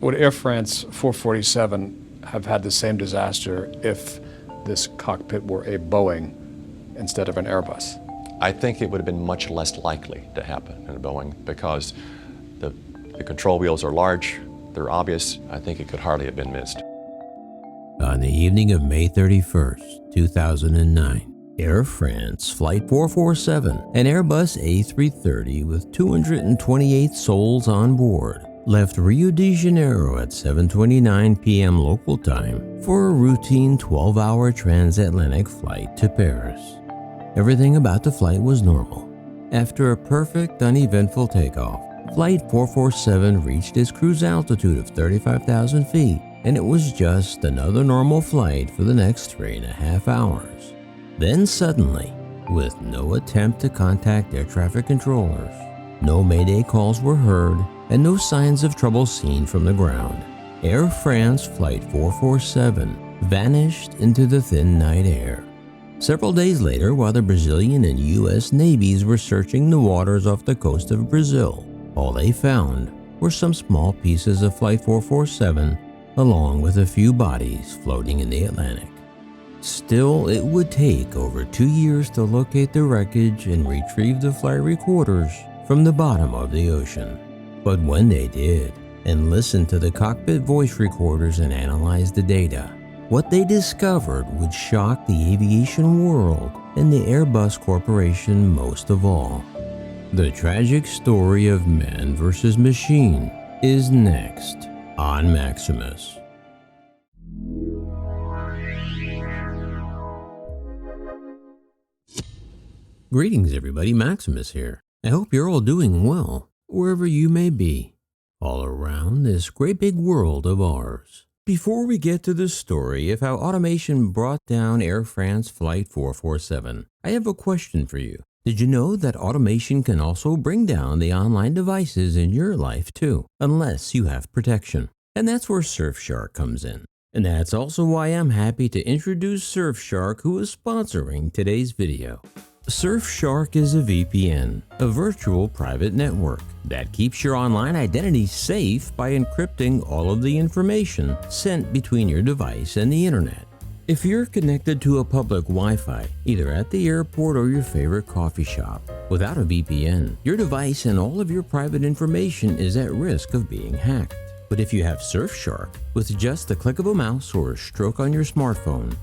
Would Air France 447 have had the same disaster if this cockpit were a Boeing instead of an Airbus? I think it would have been much less likely to happen in a Boeing because the control wheels are large, they're obvious. I think it could hardly have been missed. On the evening of May 31st, 2009, Air France Flight 447, an Airbus A330 with 228 souls on board, left Rio de Janeiro at 7:29 p.m. local time for a routine 12-hour transatlantic flight to Paris. Everything about the flight was normal. After a perfect, uneventful takeoff, Flight 447 reached its cruise altitude of 35,000 feet, and it was just another normal flight for the next 3.5 hours. Then suddenly, with no attempt to contact air traffic controllers, no mayday calls were heard, and no signs of trouble seen from the ground, Air France Flight 447 vanished into the thin night air. Several days later, while the Brazilian and U.S. navies were searching the waters off the coast of Brazil, all they found were some small pieces of Flight 447 along with a few bodies floating in the Atlantic. Still, it would take over 2 years to locate the wreckage and retrieve the flight recorders from the bottom of the ocean. But when they did, and listened to the cockpit voice recorders and analyzed the data, what they discovered would shock the aviation world and the Airbus Corporation most of all. The tragic story of man versus machine is next on Maximus. Greetings everybody, Maximus here. I hope you're all doing well, wherever you may be, all around this great big world of ours. Before we get to the story of how automation brought down Air France Flight 447, I have a question for you. Did you know that automation can also bring down the online devices in your life too, unless you have protection? And that's where Surfshark comes in. And that's also why I'm happy to introduce Surfshark, who is sponsoring today's video. Surfshark is a VPN, a virtual private network, that keeps your online identity safe by encrypting all of the information sent between your device and the internet. If you're connected to a public Wi-Fi, either at the airport or your favorite coffee shop, without a VPN, your device and all of your private information is at risk of being hacked. But if you have Surfshark, with just the click of a mouse or a stroke on your smartphone,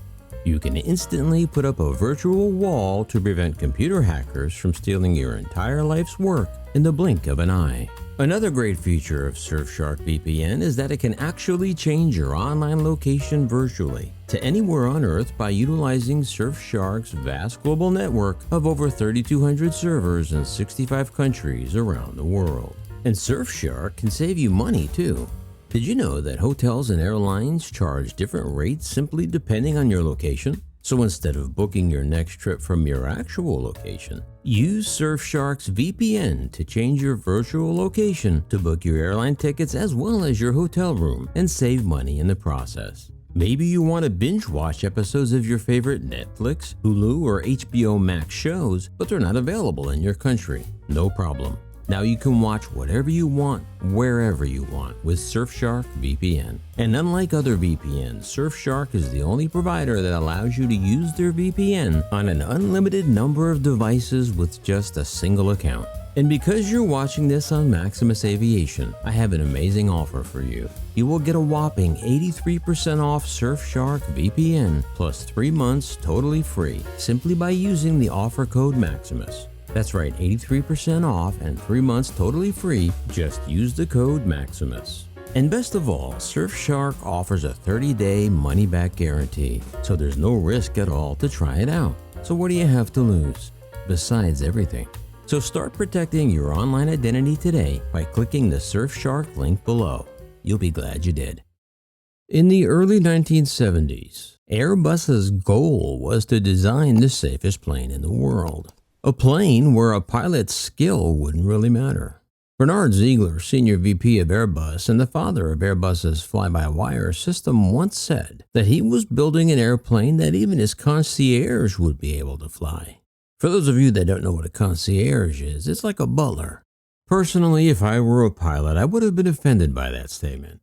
you can instantly put up a virtual wall to prevent computer hackers from stealing your entire life's work in the blink of an eye. Another great feature of Surfshark VPN is that it can actually change your online location virtually to anywhere on Earth by utilizing Surfshark's vast global network of over 3,200 servers in 65 countries around the world. And Surfshark can save you money too. Did you know that hotels and airlines charge different rates simply depending on your location? So instead of booking your next trip from your actual location, use Surfshark's VPN to change your virtual location to book your airline tickets as well as your hotel room and save money in the process. Maybe you want to binge watch episodes of your favorite Netflix, Hulu, or HBO Max shows, but they're not available in your country. No problem. Now you can watch whatever you want, wherever you want with Surfshark VPN. And unlike other VPNs, Surfshark is the only provider that allows you to use their VPN on an unlimited number of devices with just a single account. And because you're watching this on Maximus Aviation, I have an amazing offer for you. You will get a whopping 83% off Surfshark VPN plus 3 months totally free simply by using the offer code Maximus. That's right, 83% off and 3 months totally free. Just use the code Maximus. And best of all, Surfshark offers a 30-day money-back guarantee, so there's no risk at all to try it out. So what do you have to lose? Besides everything. So start protecting your online identity today by clicking the Surfshark link below. You'll be glad you did. In the early 1970s, Airbus's goal was to design the safest plane in the world. A plane where a pilot's skill wouldn't really matter. Bernard Ziegler, Senior VP of Airbus and the father of Airbus's fly-by-wire system, once said that he was building an airplane that even his concierge would be able to fly. For those of you that don't know what a concierge is, it's like a butler. Personally, if I were a pilot, I would have been offended by that statement.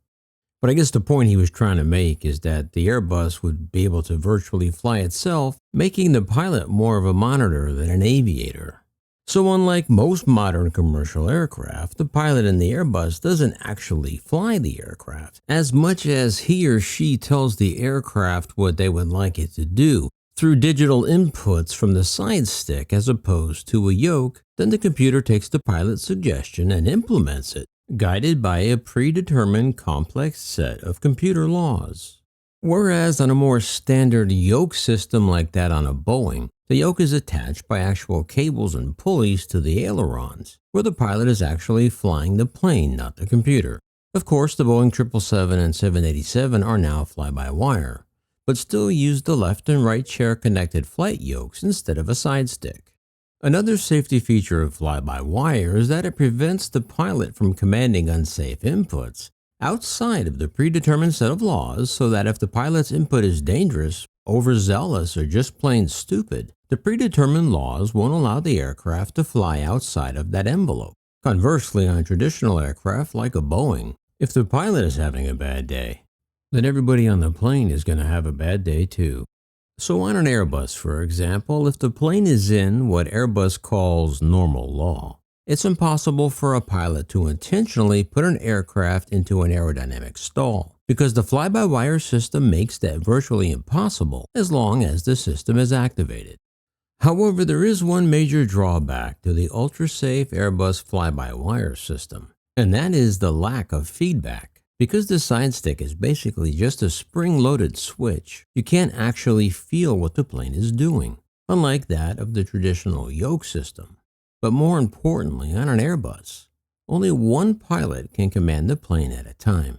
But I guess the point he was trying to make is that the Airbus would be able to virtually fly itself, making the pilot more of a monitor than an aviator. So unlike most modern commercial aircraft, the pilot in the Airbus doesn't actually fly the aircraft, as much as he or she tells the aircraft what they would like it to do, through digital inputs from the SideStick as opposed to a yoke. Then the computer takes the pilot's suggestion and implements it, guided by a predetermined complex set of computer laws. Whereas on a more standard yoke system like that on a Boeing, the yoke is attached by actual cables and pulleys to the ailerons, where the pilot is actually flying the plane, not the computer. Of course, the Boeing 777 and 787 are now fly-by-wire, but still use the left and right chair connected flight yokes instead of a SideStick. Another safety feature of fly-by-wire is that it prevents the pilot from commanding unsafe inputs outside of the predetermined set of laws, so that if the pilot's input is dangerous, overzealous, or just plain stupid, the predetermined laws won't allow the aircraft to fly outside of that envelope. Conversely, on traditional aircraft like a Boeing, if the pilot is having a bad day, then everybody on the plane is going to have a bad day too. So on an Airbus, for example, if the plane is in what Airbus calls normal law, it's impossible for a pilot to intentionally put an aircraft into an aerodynamic stall, because the fly-by-wire system makes that virtually impossible as long as the system is activated. However, there is one major drawback to the ultra-safe Airbus fly-by-wire system, and that is the lack of feedback. Because the SideStick is basically just a spring-loaded switch, you can't actually feel what the plane is doing, unlike that of the traditional yoke system. But more importantly, on an Airbus, only one pilot can command the plane at a time.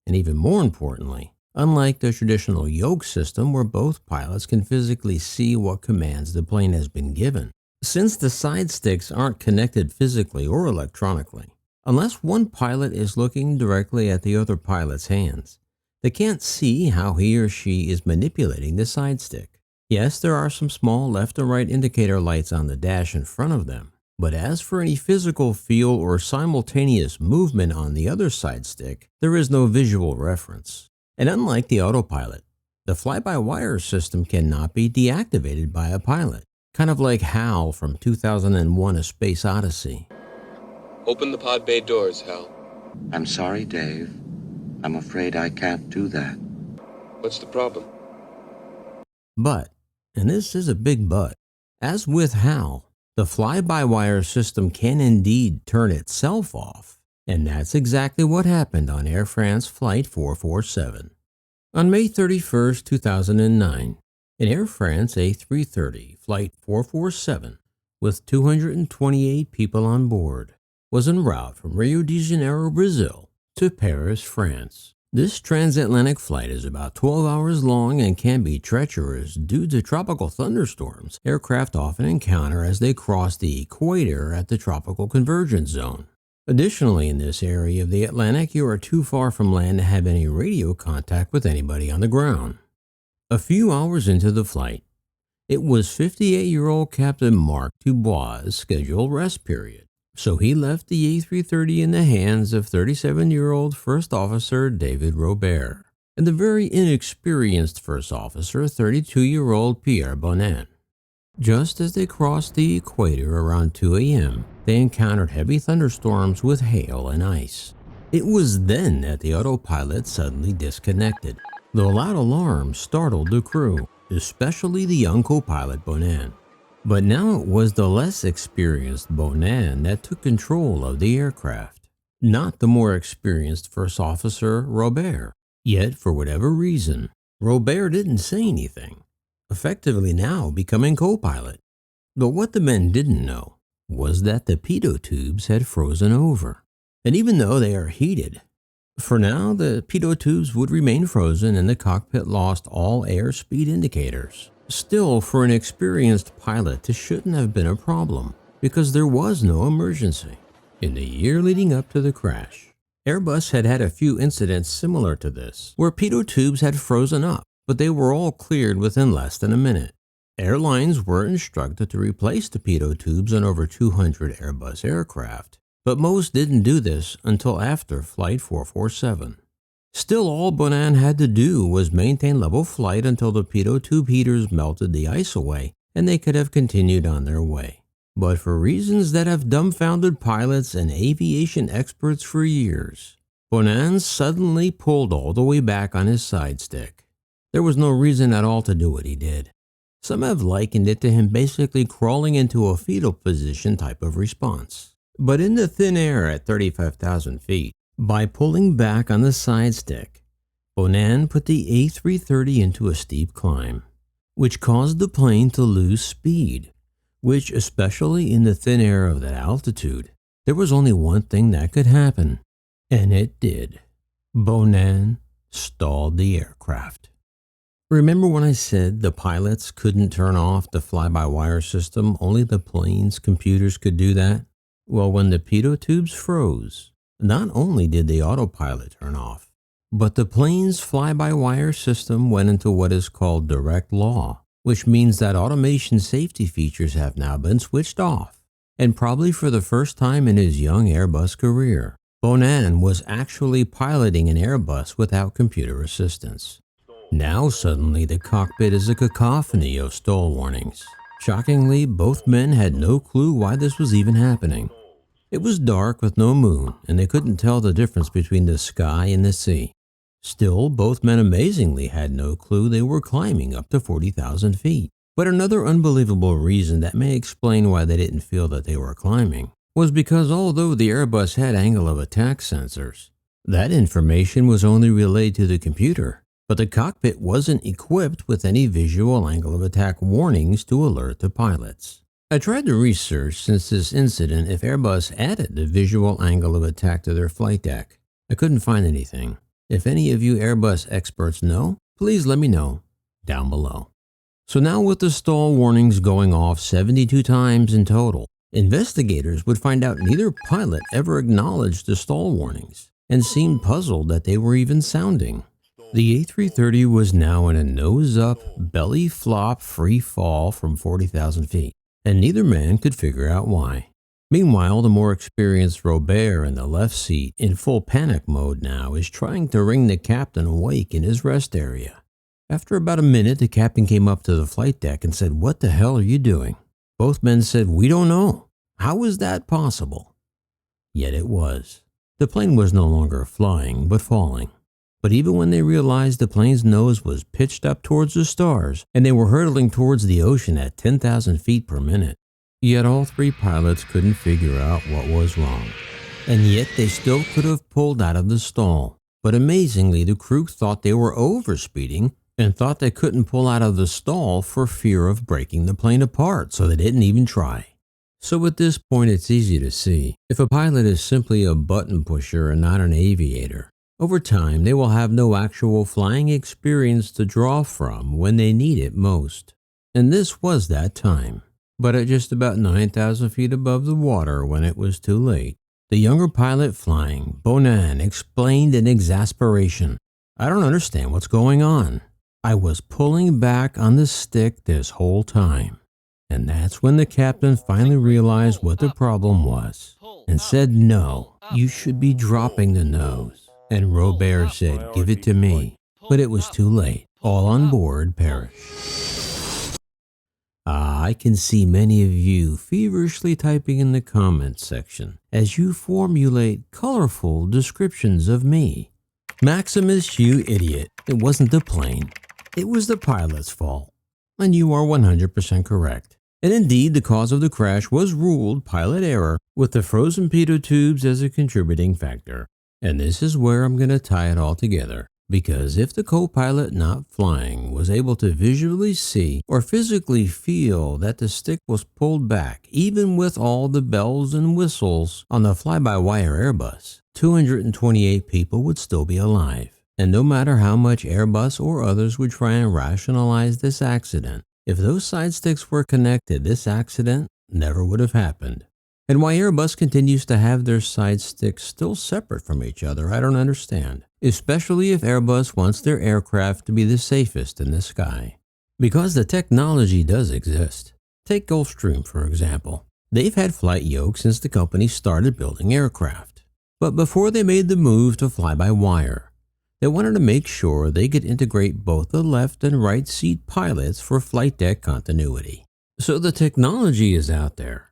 And even more importantly, unlike the traditional yoke system where both pilots can physically see what commands the plane has been given, since the SideSticks aren't connected physically or electronically, unless one pilot is looking directly at the other pilot's hands, they can't see how he or she is manipulating the SideStick. Yes, there are some small left and right indicator lights on the dash in front of them, but as for any physical feel or simultaneous movement on the other SideStick, there is no visual reference. And unlike the autopilot, the fly-by-wire system cannot be deactivated by a pilot, kind of like Hal from 2001: A Space Odyssey. Open the pod bay doors, Hal. I'm sorry, Dave. I'm afraid I can't do that. What's the problem? But, and this is a big but, as with Hal, the fly-by-wire system can indeed turn itself off, and that's exactly what happened on Air France Flight 447. On May 31, 2009, an Air France A330 Flight 447 with 228 people on board was en route from Rio de Janeiro, Brazil to Paris, France. This transatlantic flight is about 12 hours long and can be treacherous due to tropical thunderstorms aircraft often encounter as they cross the equator at the tropical convergence zone. Additionally, in this area of the Atlantic, you are too far from land to have any radio contact with anybody on the ground. A few hours into the flight, it was 58-year-old Captain Marc Dubois' scheduled rest period. So he left the A330 in the hands of 37-year-old First Officer David Robert and the very inexperienced First Officer 32-year-old Pierre Bonin. Just as they crossed the equator around 2 a.m., they encountered heavy thunderstorms with hail and ice. It was then that the autopilot suddenly disconnected. The loud alarm startled the crew, especially the young co-pilot Bonin. But now it was the less experienced Bonin that took control of the aircraft, not the more experienced First Officer Robert. Yet, for whatever reason, Robert didn't say anything, effectively now becoming co-pilot. But what the men didn't know was that the pitot tubes had frozen over. And even though they are heated, for now the pitot tubes would remain frozen and the cockpit lost all airspeed indicators. Still, for an experienced pilot, this shouldn't have been a problem, because there was no emergency. In the year leading up to the crash, Airbus had had a few incidents similar to this, where pitot tubes had frozen up, but they were all cleared within less than a minute. Airlines were instructed to replace the pitot tubes on over 200 Airbus aircraft, but most didn't do this until after Flight 447. Still, all Bonan had to do was maintain level flight until the pitot tube heaters melted the ice away, and they could have continued on their way. But for reasons that have dumbfounded pilots and aviation experts for years, Bonan suddenly pulled all the way back on his side stick. There was no reason at all to do what he did. Some have likened it to him basically crawling into a fetal position type of response. But in the thin air at 35,000 feet, by pulling back on the side stick, Bonan put the A330 into a steep climb, which caused the plane to lose speed, which, especially in the thin air of that altitude, there was only one thing that could happen, and it did. Bonan stalled the aircraft. Remember when I said the pilots couldn't turn off the fly-by-wire system, only the plane's computers could do that? Well, when the pitot tubes froze, not only did the autopilot turn off, but the plane's fly-by-wire system went into what is called direct law, which means that automation safety features have now been switched off. And probably for the first time in his young Airbus career, Bonan was actually piloting an Airbus without computer assistance. Now suddenly the cockpit is a cacophony of stall warnings. Shockingly, both men had no clue why this was even happening. It was dark with no moon, and they couldn't tell the difference between the sky and the sea. Still, both men amazingly had no clue they were climbing up to 40,000 feet. But another unbelievable reason that may explain why they didn't feel that they were climbing was because although the Airbus had angle of attack sensors, that information was only relayed to the computer, but the cockpit wasn't equipped with any visual angle of attack warnings to alert the pilots. I tried to research since this incident if Airbus added the visual angle of attack to their flight deck. I couldn't find anything. If any of you Airbus experts know, please let me know down below. So now with the stall warnings going off 72 times in total, investigators would find out neither pilot ever acknowledged the stall warnings and seemed puzzled that they were even sounding. The A330 was now in a nose-up, belly-flop free fall from 40,000 feet, and neither man could figure out why. Meanwhile, the more experienced Robert in the left seat, in full panic mode now, is trying to wring the captain awake in his rest area. After about a minute, the captain came up to the flight deck and said, "What the hell are you doing?" Both men said, "We don't know. How is that possible?" Yet it was. The plane was no longer flying, but falling. But even when they realized the plane's nose was pitched up towards the stars and they were hurtling towards the ocean at 10,000 feet per minute, yet all three pilots couldn't figure out what was wrong. And yet they still could have pulled out of the stall. But amazingly, the crew thought they were overspeeding and thought they couldn't pull out of the stall for fear of breaking the plane apart, so they didn't even try. So at this point, it's easy to see, if a pilot is simply a button pusher and not an aviator, over time, they will have no actual flying experience to draw from when they need it most. And this was that time. But at just about 9,000 feet above the water when it was too late, the younger pilot flying, Bonan, explained in exasperation, "I don't understand what's going on. I was pulling back on the stick this whole time." And that's when the captain finally realized what the problem was and said, "No, you should be dropping the nose." And Robert said, "Give it to me." But it was too late. All on board perished. I can see many of you feverishly typing in the comments section as you formulate colorful descriptions of me. Maximus, you idiot. It wasn't the plane. It was the pilot's fault. And you are 100% correct. And indeed, the cause of the crash was ruled pilot error with the frozen pitot tubes as a contributing factor. And this is where I'm going to tie it all together, because if the co-pilot not flying was able to visually see or physically feel that the stick was pulled back, even with all the bells and whistles on the fly-by-wire Airbus, 228 people would still be alive. And no matter how much Airbus or others would try and rationalize this accident, if those side sticks were connected, this accident never would have happened. And why Airbus continues to have their side sticks still separate from each other, I don't understand. Especially if Airbus wants their aircraft to be the safest in the sky. Because the technology does exist. Take Gulfstream, for example. They've had flight yoke since the company started building aircraft. But before they made the move to fly-by-wire, They wanted to make sure they could integrate both the left and right seat pilots for flight deck continuity. So the technology is out there.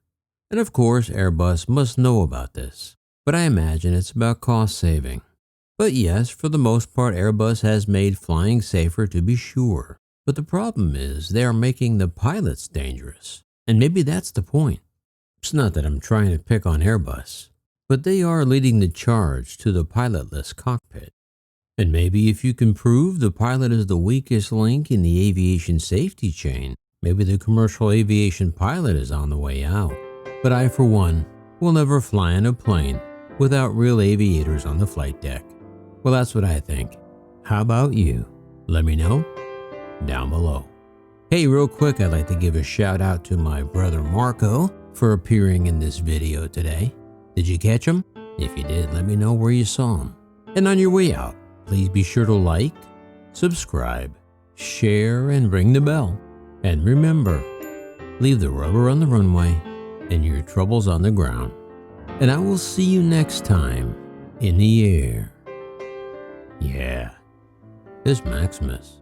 And of course, Airbus must know about this. But I imagine it's about cost saving. But yes, for the most part, Airbus has made flying safer to be sure. But the problem is they are making the pilots dangerous. And maybe that's the point. It's not that I'm trying to pick on Airbus, but they are leading the charge to the pilotless cockpit. And maybe if you can prove the pilot is the weakest link in the aviation safety chain, maybe the commercial aviation pilot is on the way out. But I, for one, will never fly in a plane without real aviators on the flight deck. Well, that's what I think. How about you? Let me know down below. Hey, real quick, I'd like to give a shout out to my brother Marco for appearing in this video today. Did you catch him? If you did, let me know where you saw him. And on your way out, please be sure to like, subscribe, share, and ring the bell. And remember, leave the rubber on the runway and your troubles on the ground. And I will see you next time in the air. Yeah, this Maximus.